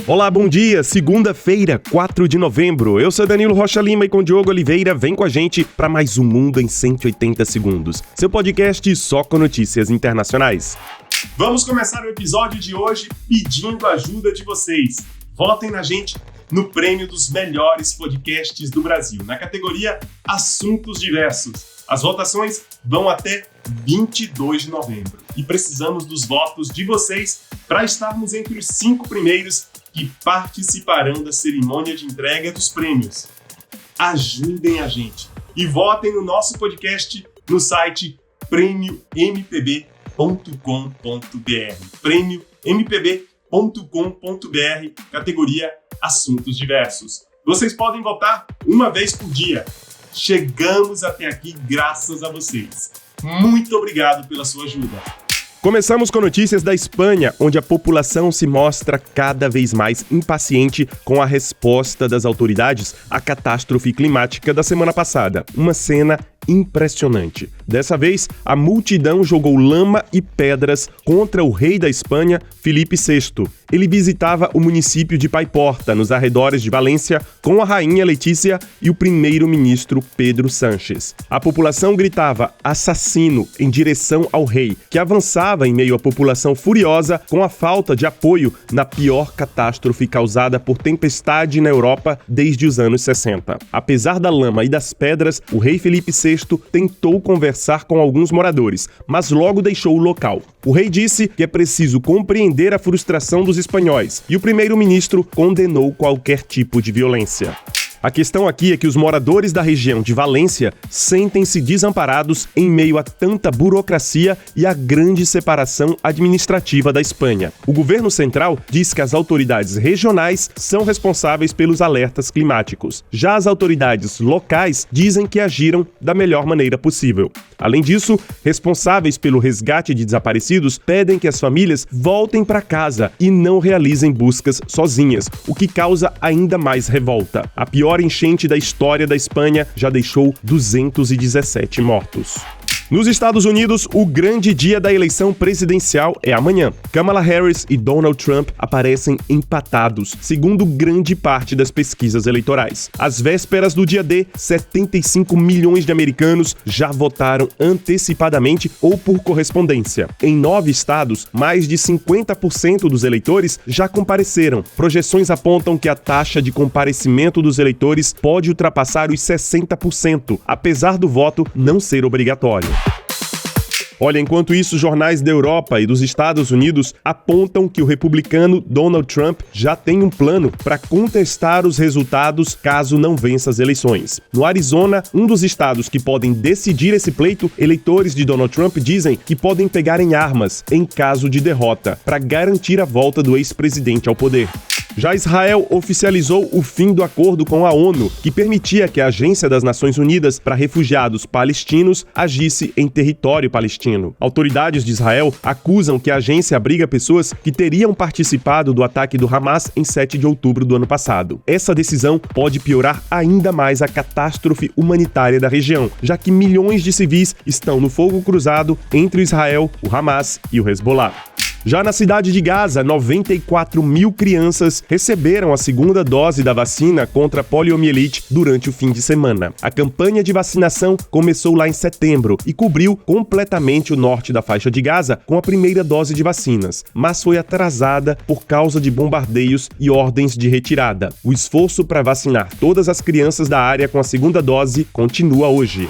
Olá, bom dia, segunda-feira, 4 de novembro. Eu sou Danilo Rocha Lima e com Diogo Oliveira vem com a gente para mais um Mundo em 180 Segundos, seu podcast só com notícias internacionais. Vamos começar o episódio de hoje pedindo a ajuda de vocês. Votem na gente no prêmio dos melhores podcasts do Brasil, na categoria Assuntos Diversos. As votações vão até 22 de novembro e precisamos dos votos de vocês para estarmos entre os 5 primeiros que participarão da cerimônia de entrega dos prêmios. Ajudem a gente e votem no nosso podcast no site premiompb.com.br. premiompb.com.br, categoria Assuntos Diversos. Vocês podem votar uma vez por dia. Chegamos até aqui graças a vocês. Muito obrigado pela sua ajuda. Começamos com notícias da Espanha, onde a população se mostra cada vez mais impaciente com a resposta das autoridades à catástrofe climática da semana passada. Uma cena impressionante. Dessa vez, a multidão jogou lama e pedras contra o rei da Espanha, Felipe VI. Ele visitava o município de Paiporta, nos arredores de Valência, com a rainha Letícia e o primeiro-ministro Pedro Sánchez. A população gritava "assassino" em direção ao rei, que avançava em meio à população furiosa com a falta de apoio na pior catástrofe causada por tempestade na Europa desde os anos 60. Apesar da lama e das pedras, o rei Felipe VI tentou conversar com alguns moradores, mas logo deixou o local. O rei disse que é preciso compreender a frustração dos espanhóis e o primeiro-ministro condenou qualquer tipo de violência. A questão aqui é que os moradores da região de Valência sentem-se desamparados em meio a tanta burocracia e a grande separação administrativa da Espanha. O governo central diz que as autoridades regionais são responsáveis pelos alertas climáticos. Já as autoridades locais dizem que agiram da melhor maneira possível. Além disso, responsáveis pelo resgate de desaparecidos pedem que as famílias voltem para casa e não realizem buscas sozinhas, o que causa ainda mais revolta. A pior enchente da história da Espanha já deixou 217 mortos. Nos Estados Unidos, o grande dia da eleição presidencial é amanhã. Kamala Harris e Donald Trump aparecem empatados, segundo grande parte das pesquisas eleitorais. Às vésperas do dia D, 75 milhões de americanos já votaram antecipadamente ou por correspondência. Em 9 estados, mais de 50% dos eleitores já compareceram. Projeções apontam que a taxa de comparecimento dos eleitores pode ultrapassar os 60%, apesar do voto não ser obrigatório. Olha, enquanto isso, jornais da Europa e dos Estados Unidos apontam que o republicano Donald Trump já tem um plano para contestar os resultados caso não vença as eleições. No Arizona, um dos estados que podem decidir esse pleito, eleitores de Donald Trump dizem que podem pegar em armas em caso de derrota, para garantir a volta do ex-presidente ao poder. Já Israel oficializou o fim do acordo com a ONU, que permitia que a Agência das Nações Unidas para Refugiados Palestinos agisse em território palestino. Autoridades de Israel acusam que a agência abriga pessoas que teriam participado do ataque do Hamas em 7 de outubro do ano passado. Essa decisão pode piorar ainda mais a catástrofe humanitária da região, já que milhões de civis estão no fogo cruzado entre Israel, o Hamas e o Hezbollah. Já na cidade de Gaza, 94 mil crianças receberam a segunda dose da vacina contra a poliomielite durante o fim de semana. A campanha de vacinação começou lá em setembro e cobriu completamente o norte da faixa de Gaza com a primeira dose de vacinas, mas foi atrasada por causa de bombardeios e ordens de retirada. O esforço para vacinar todas as crianças da área com a segunda dose continua hoje.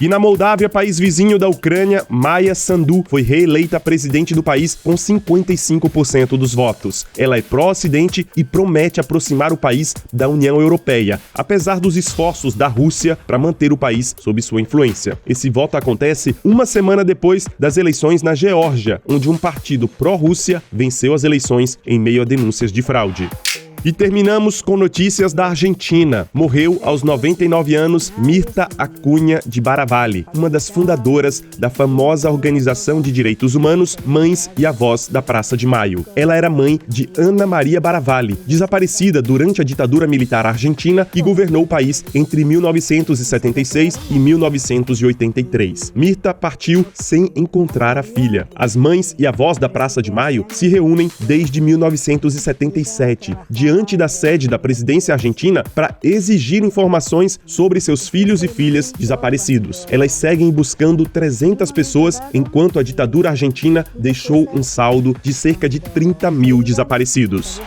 E na Moldávia, país vizinho da Ucrânia, Maia Sandu foi reeleita presidente do país com 55% dos votos. Ela é pró-Ocidente e promete aproximar o país da União Europeia, apesar dos esforços da Rússia para manter o país sob sua influência. Esse voto acontece uma semana depois das eleições na Geórgia, onde um partido pró-Rússia venceu as eleições em meio a denúncias de fraude. E terminamos com notícias da Argentina. Morreu aos 99 anos Mirta Acunha de Baravalli, uma das fundadoras da famosa organização de direitos humanos Mães e Avós da Praça de Maio. Ela era mãe de Ana Maria Baravalli, desaparecida durante a ditadura militar argentina e governou o país entre 1976 e 1983. Mirta partiu sem encontrar a filha. As mães e avós da Praça de Maio se reúnem desde 1977, diante da sede da presidência argentina, para exigir informações sobre seus filhos e filhas desaparecidos. Elas seguem buscando 300 pessoas, enquanto a ditadura argentina deixou um saldo de cerca de 30 mil desaparecidos.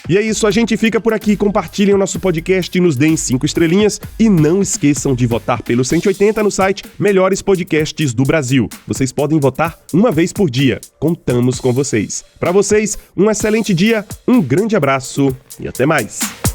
E é isso, a gente fica por aqui. Compartilhem o nosso podcast, nos deem 5 estrelinhas e não esqueçam de votar pelo 180 no site Melhores Podcasts do Brasil. Vocês podem votar uma vez por dia. Contamos com vocês. Para vocês, um excelente dia, um grande abraço e até mais.